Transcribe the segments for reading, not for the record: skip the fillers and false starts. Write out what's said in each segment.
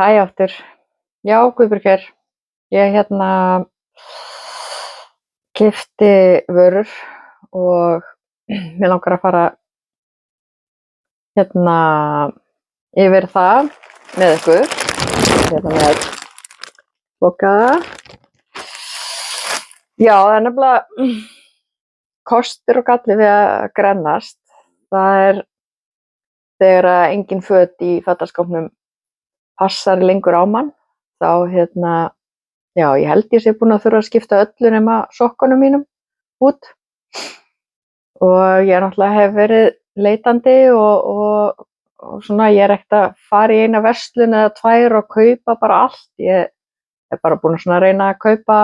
Hæ aftur. Já, Guðbjörg, ég keypti vörur og mig langar að fara hérna yfir það með ykkur. Með boka. Já, það er nefnilega kostur og galli við að grennast. Það er þegar að engin föt í fataskápnum passar lengur á mann, þá já, ég held ég sé búin að þurfa að skipta öllu nema sokkunum mínum út og ég náttúrulega hef verið leitandi og svona, ég er ekkert að fara í eina verslun eða tvær og kaupa bara allt. Ég er bara búin að svona reyna að kaupa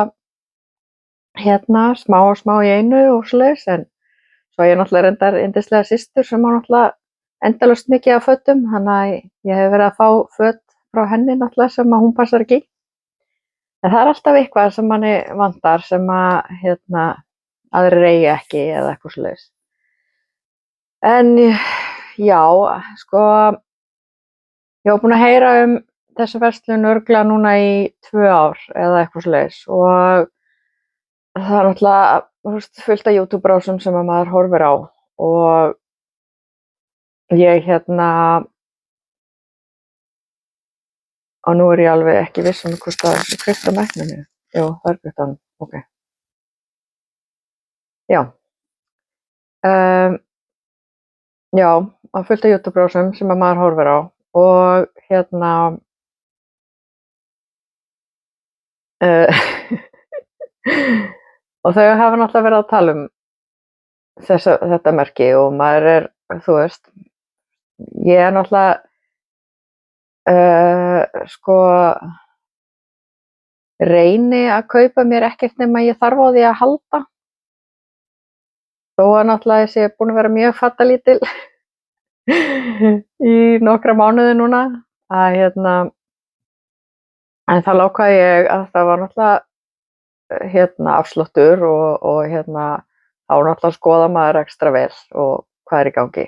smá og smá í einu og svoleiðis, en svo ég náttúrulega reyndar yndislega systur sem á náttúrulega endalaust mikið af fötum, þannig að ég hef verið að fá föt frá henni náttúrulega sem að hún passar ekki í. En það er alltaf eitthvað sem manni vantar sem að aðrir eigi ekki eða eitthvað svoleiðis. En já, sko, ég var búin að heyra þessa verslun örugglega núna í 2 ár eða eitthvað svoleiðis og það er náttúrulega fullt af YouTube-rásum sem að maður horfir á og ég og nú er ég alveg ekki viss hvort það er kveikt á mækninu. Jú, það er kveikt á hann, ok. Já. Já, á fullt af YouTube-rásum sem að maður horfir á og og þau hafa náttúrulega verið að tala þetta merki og maður er, þú veist, ég er náttúrulega sko reyni að kaupa mér ekkert nema ég þarf á því að halda, þó að náttúrulega ég sé búin að vera mjög fattalítil í nokkra mánuði núna að en þá ákvað ég að það var náttúrulega afsláttur og þá náttúrulega skoða maður ekstra vel og hvað er í gangi.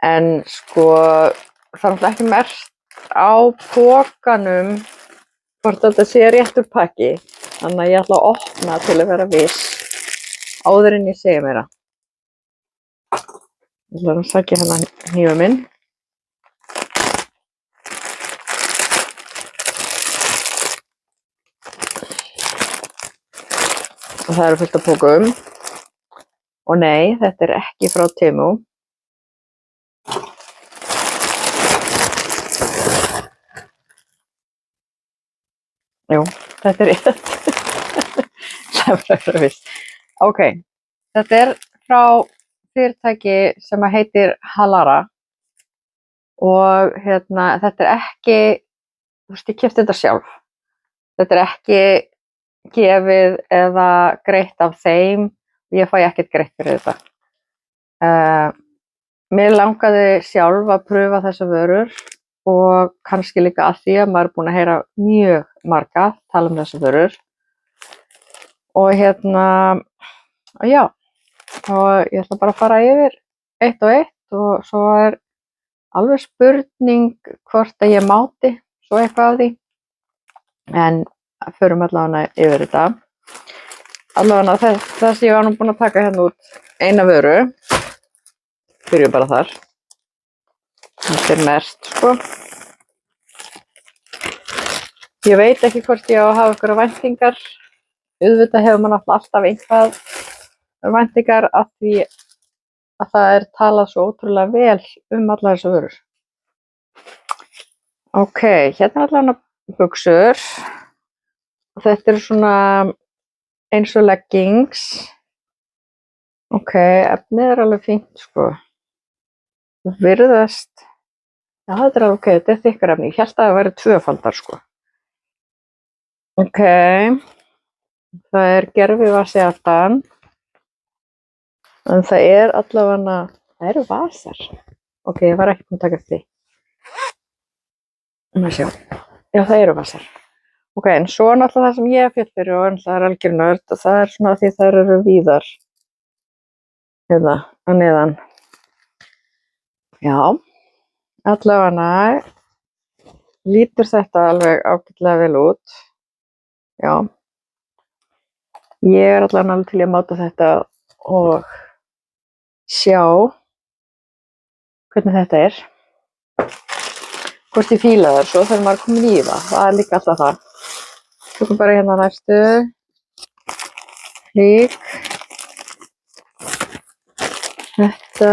En sko það er náttúrulega ekki merkt á pokanum hvort þetta sé réttur pakki, þannig að ég ætla að opna til að vera viss áður en ég segi meira. Ég ætla að sækja hnífinn minn. Og það eru fullt af pókum. Og nei, þetta er ekki frá Temu. Jú, þetta er rétt. Það er bara viss. Ok, þetta er frá fyrirtæki sem heitir Halara og þetta er ekki, þú veist, ég keypti þetta sjálf. Þetta er ekki gefið eða greitt af þeim, ég fæ ekkert greitt fyrir þetta. Mér langaði sjálf að pröfa þessar vörur og kannski líka að því að maður er búin að heyra mjög marga tala þessar vörur og já, og ég ætla bara að fara yfir eitt og eitt og svo er alveg spurning hvort að ég máti svo eitthvað af því, en förum allavega yfir þetta. Allavega þess ég var nú búin að taka út eina vöru, byrjum bara þar. Þetta er merkt, sko. Ég veit ekki hvort ég á að hafa einhverjar væntingar. Auðvitað hefur maður alltaf einhvað væntingar af því að það er talað svo ótrúlega vel allar þessar vörur. Ok, hérna er allavega buxur. Þetta eru svona eins og leggings. Ok, efnið er alveg fínt, sko. Það virðast. Já, þetta er alveg ok, þetta er þykkara efni. Ég hélt að það væri 2-faldar, sko. Ok, það er gervivasi aftan. En það er allavega, það eru vasar. Ok, ég var ekki búin að taka eftir því. Sjá. Já, það eru vasar. Ok, en svo náttúrulega það sem ég féll fyrir og það er algjör nörd og það er svona því þær eru víðar. Hérna, að neðan. Já, allavega lítur þetta alveg ágætlega vel út. Já. Ég er allavega til að máta þetta og sjá hvernig þetta er. Hvort ég fíla það svo þegar maður komin í það. Það er líka alltaf það. Tökum bara hérna næstu. Klikk. Þetta.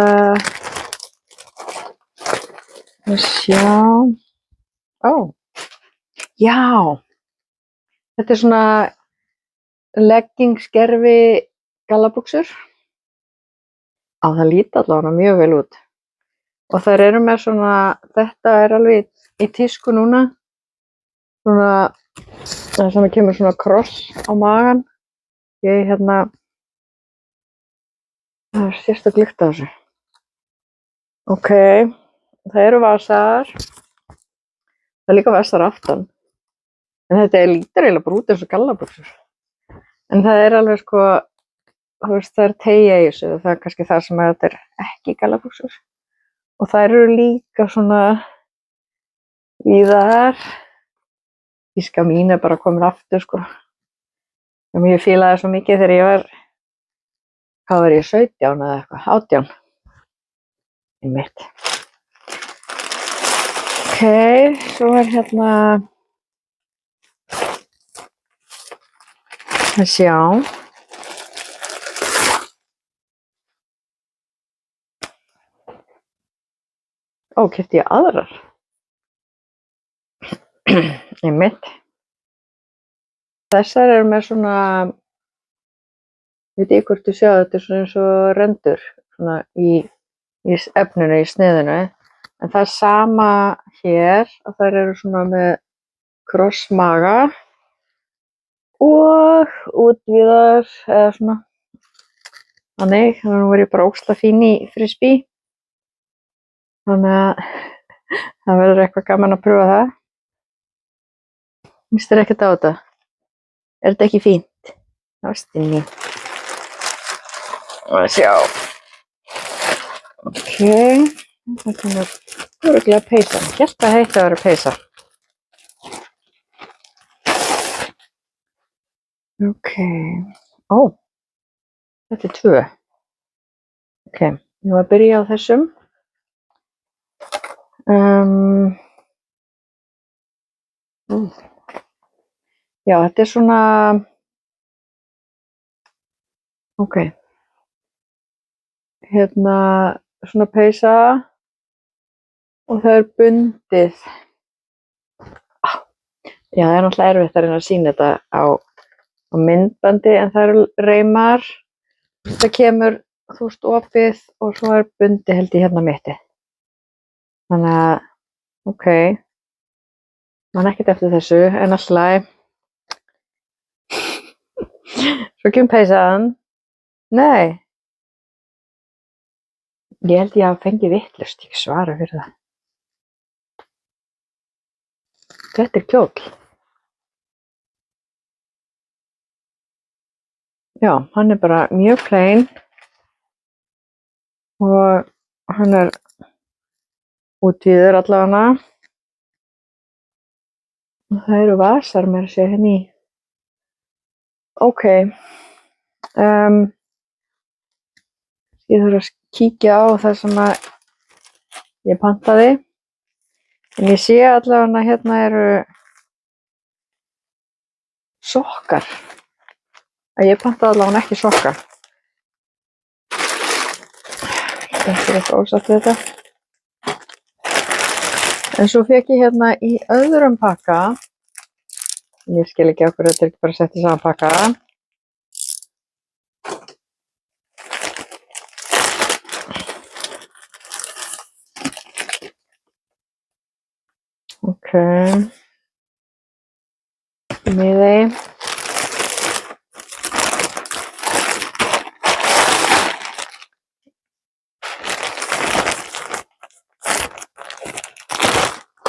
Sjá. Ó. Já. Þetta er svona leggingsgerfi gallabuxur. Á, það líti allavega mjög vel út. Og þær eru með svona, þetta er alveg í tísku núna. Svona, það sem kemur svona kross á magan. Ég hérna, það er sérstaklega lykt af þessu. Ok, það eru vasar. Það er líka vasar aftan. En þetta lítur eiginlega bara út eins og gallabuxur. En það er alveg sko, þú veist, það er teygja í þessu. Það er kannski það sem þetta er ekki gallabuxur. Og þær eru líka svona víðar. Tíska mín er bara komin aftur sko. Og ég fílaði svo mikið þegar ég var, hvað var ég, 17 eða eitthvað, 18. Einmitt. Ok, svo er hérna að sjá. Ó, keypti ég aðrar. Einmitt. Þessar eru með svona, veit ég hvort þú sjá, þetta er svona eins og rendur svona í efninu, í sniðinu. En það er sama hér, að þær eru svona með krossmaga og útvíðar eða svona. Þannig, nú er ég bara ógeðslega fín í frisbee. Þannig að það verður eitthvað gaman að pröfa það. Finnst þér ekkert á þetta? Er þetta ekki fínt? Ástin mín. Að sjá. Ok, það kemur örugglega peysa. Ég hélt að heita að vera peysa. Ok, ó, þetta er 2. Ok, ég var að byrja á þessum. Já, þetta er svona, ok, hérna svona peysa og það er bundið. Já, það er náttúrulega erfitt að reyna að sýna þetta á myndbandi en það eru reimar. Það kemur, þú veist, opið og svo er bundið held ég hérna mitti. Þannig að, ok, man ekkert eftir þessu en alltaf. Svo kemur peysan. Nei. Ég held ég að fengi vitlaust, ég svara fyrir það. Þetta er kjóll. Já, hann er bara mjög plain og hann er útvíður allavega. Og það eru vasar með að segja henni í. Ok. Ég þarf að kíkja á það sem að ég pantaði. En ég sé allavega að hérna eru sokkar. Að ég pantaði allavega ekki sokka. Þetta er eitthvað ósatt við þetta. En svo fekk ég hérna í öðrum pakka. Ég skil ekki okkur, þetta er ekki bara sett í saman pakka. Ok. Miði.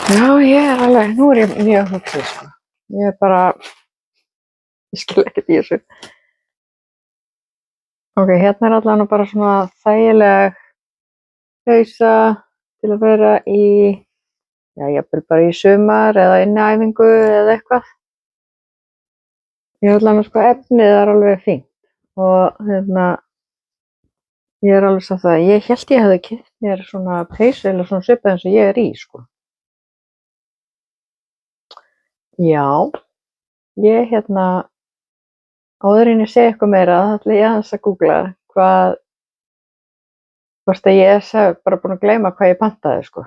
Já, ég er alveg, nú er ég mjög hugsuð, sko. Ég er bara, ég skil ekkert í þessu. Ok, hérna er allavega bara svona þægileg peysa til að vera í já, jafnvel bara í sumar eða inniæfingu eða eitthvað. Ég ætla að sko efnið er alveg fínt og ég er alveg satt það, ég held ég hefði keypt mér svona peysu eða svona svipað eins og ég er í, sko. Já, ég áður en ég segi eitthvað meira, þá ætla ég aðeins að googla hvort að ég sé bara búin að gleyma hvað ég pantaði, sko.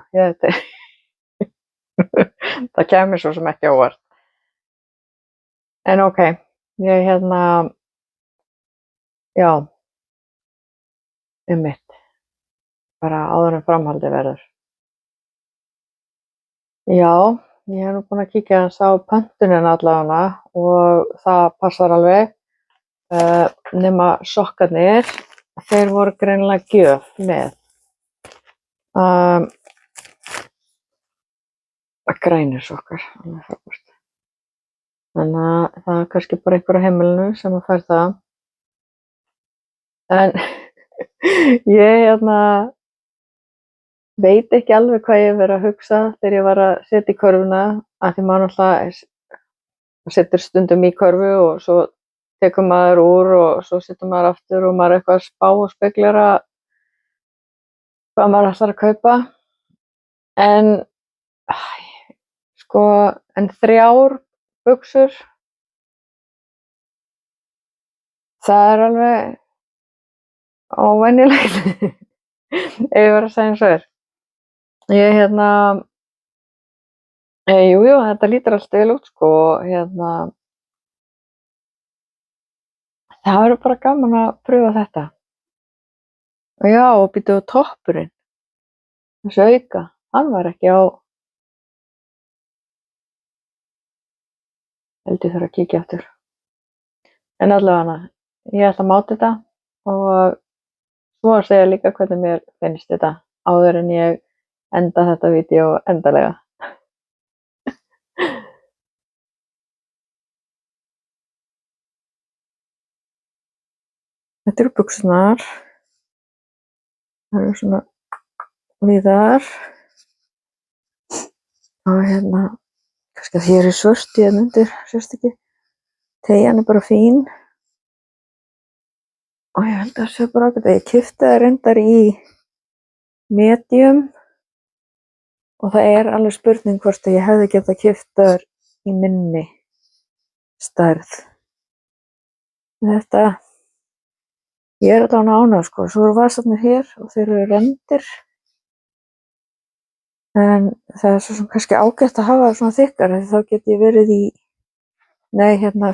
Það kemur svo sem ekki á óvart. En ok, ég já, einmitt, bara áður en framhaldið verður. Já, ég er nú búin að kíkja aðeins á pöntunina allavega og það passar alveg, nema sokkarnir, þeir voru greinilega gjöf með. Grænir sokkar, alveg frábært. Þannig að það er kannski bara einhver á heimilinu sem að fær það. En ég veit ekki alveg hvað ég hef verið að hugsa þegar ég var að setja í körfuna, af því maður náttúrulega setur stundum í körfu og svo tekur maður úr og svo setur maður aftur og maður er eitthvað að spá og speklara hvað maður ætlar að kaupa. En sko, en 3 buxur, það er alveg óvenjulegt ef ég var að segja eins og er. Ég jú, þetta lítur allt vel út, sko, og það verður bara gaman að pröfa þetta. Og já, og býttu á toppurinn, þessi auka, hann var ekki á, held ég þarf að kíkja aftur. En allavega, ég ætla að máta þetta og svo að segja líka hvernig mér finnst þetta áður en ég enda þetta vídeó endanlega. Þetta eru buxurnar, það eru svona víðar og kannski að því ég er í svörtu undir, sést ekki, teygjan er bara fín og ég held að það sé bara ágætt. Ég keypti það reyndar í medium og það er alveg spurning hvort að ég hefði getað keypt þær í minni stærð. Þetta, ég er allavega ánægð, sko. Svo eru vasarnir hér og þeir eru rendir, en það er svo sem kannski ágætt að hafa það svona þykkar, því þá get ég verið í,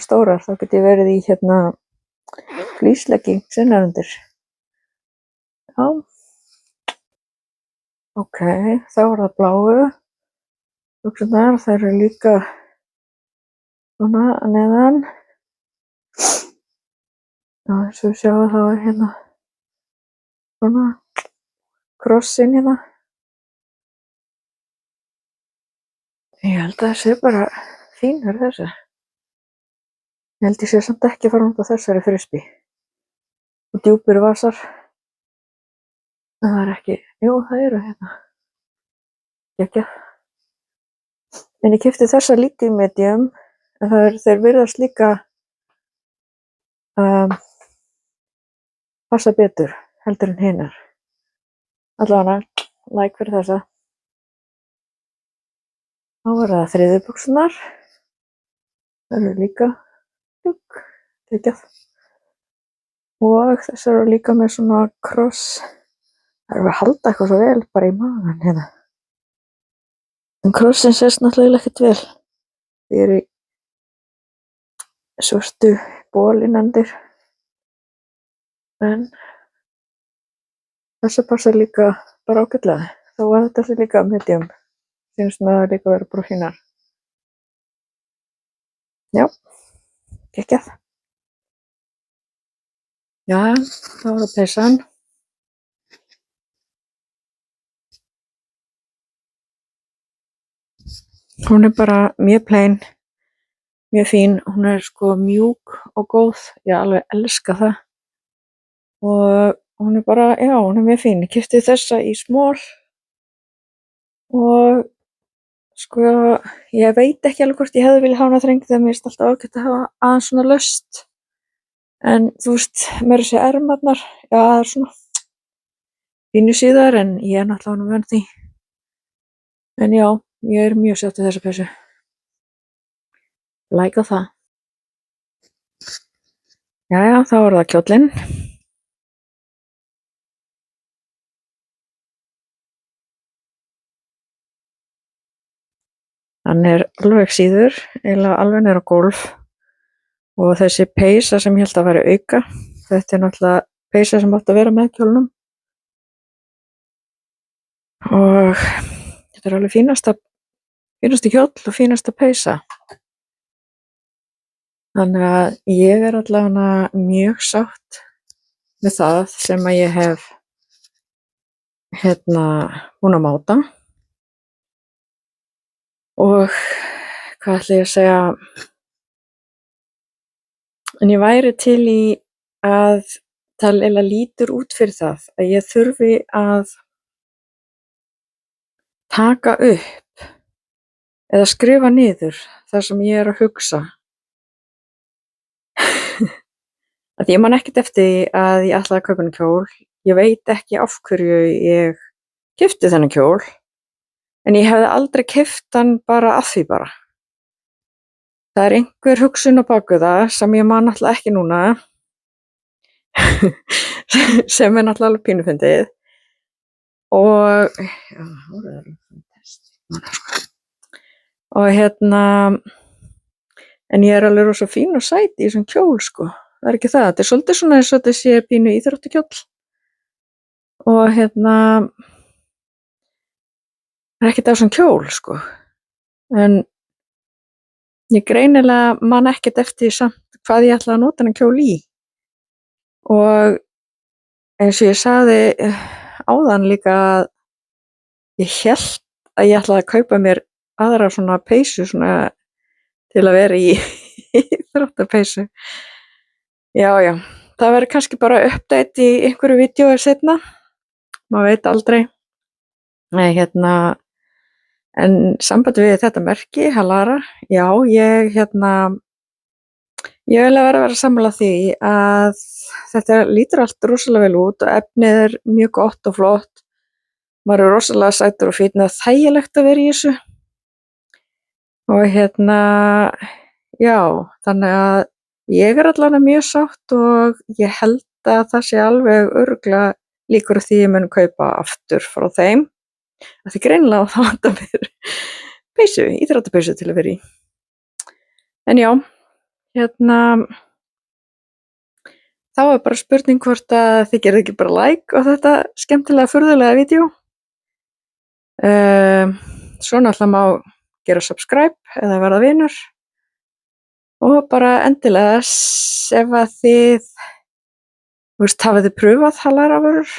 stórar, þá get ég verið í flíslegging sinnar undir. Já. Ok, þá er það bláu buxurnar, þær eru líka svona að neðan. Já, eins og við sjáum þá er svona krossinn hérna. Ég held að það sé bara fínur þessu. Ég held ég sé samt ekki að fara út á þessari frisbee. Og djúpir vasar. En það er ekki, jú það eru geggjað. En ég keypti þessa líka í medium, en þeir virðast líka passa betur heldur en hinar. Allavega, like fyrir þessa. Þá er það 3. buxurnar. Það eru líka geggjað. Og þessar eru líka með svona kross. Það eru að halda eitthvað svo vel bara í magann hérna. En krossin sést náttúrulega ekkert vel. Þið eru í svörtu bólinandir. En þessi passar líka bara ágætlega. Þá var þetta líka medium. Finnst með það líka vera bara fínar. Já, geggjað. Já, þá var það peysan. Hún er bara mjög plain, mjög fín. Hún er sko mjúk og góð. Ég alveg elska það. Og hún er bara, já, hún er mjög fín. Ég keypti þessa í small og Sko, ég veit ekki alveg hvort ég hefði viljað hafa hana þrengd þegar mér finnst alltaf ágætt að hafa aðeins svona löst. En þú veist, meira að segja ermarnar, já, það er svona pínu síðar en ég er náttúrulega vön því. En já, ég er mjög sátt við þessa peysu. Like á það. Jæja, þá er það kjóllinn. Hann er alveg síður, eiginlega alveg niður á gólf og þessi peysa sem ég held að væri auka, þetta er náttúrulega peysa sem átti að vera með kjólnum og þetta er alveg fínasti kjóll og fínasta peysa. Þannig að ég er allavega mjög sátt með það sem að ég hef búin að máta. Og hvað ætla ég að segja, en ég væri til í að það eiginlega lítur út fyrir það að ég þurfi að taka upp eða skrifa niður það sem ég er að hugsa. Að ég man ekkert eftir því að ég ætlaði að kaupa þennan kjól, ég veit ekki af hverju ég keypti þennan kjól, en ég hefði aldrei keypt hann bara af því bara. Það er einhver hugsun á baku það sem ég man náttúrulega ekki núna, sem er náttúrulega alveg pínufyndið. Og, já, það er og en ég er alveg rosa fín og sæt í þessum kjól, sko. Það er ekki það, þetta er svolítið svona eins og þetta sé pínu íþróttakjóll. Og það er ekkert á þessum kjól, sko. En ég greinilega man ekkert eftir samt hvað ég ætlaði að nota þennan kjól í. Og eins og ég sagði áðan líka að ég hélt að ég ætlaði að kaupa mér aðra svona peysu svona til að vera í íþróttapeysu. Já, það verður kannski bara update í einhverju vídeói seinna. Maður veit aldrei. Nei, en sambandi við þetta merki, Halara, já, ég vil vera sammála því að þetta lítur allt rosalega vel út og efnið er mjög gott og flott. Maður er rosalega sætur og fínn og þægilegt að vera í þessu. Og já, þannig að ég er allavega mjög sátt og ég held að það sé alveg örugglega líkur á því ég mun kaupa aftur frá þeim. Af því greinilega þá vantar mér peysu, íþróttapeysu til að vera í. En já, þá er bara spurning hvort að þið gerðu ekki bara like á þetta skemmtilega furðulega vídeó. Svo náttúrulega má gera subscribe eða verða vinur. Og bara endilega ef að þið hafið þið pröfað Halara-vörur,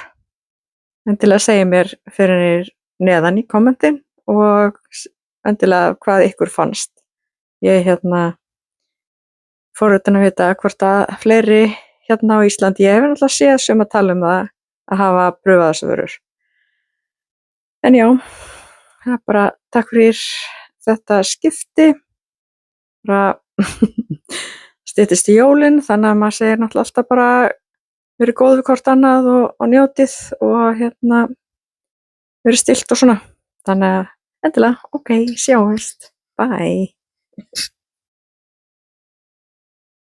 endilega segja mér fyrir neðan í kommentin og endilega hvað ykkur fannst. Ég forvitin að vita hvort að fleiri á Íslandi, ég hef náttúrulega séð sem að tala það að hafa pröfað þessu vörur. En já, það er bara takk fyrir þetta skipti. Bara styttist í jólin, þannig að maður segir náttúrulega alltaf bara verið góð við hvort annað og njótið og verið stillt og svona. Þannig að endilega, ok, sjáumst, bye.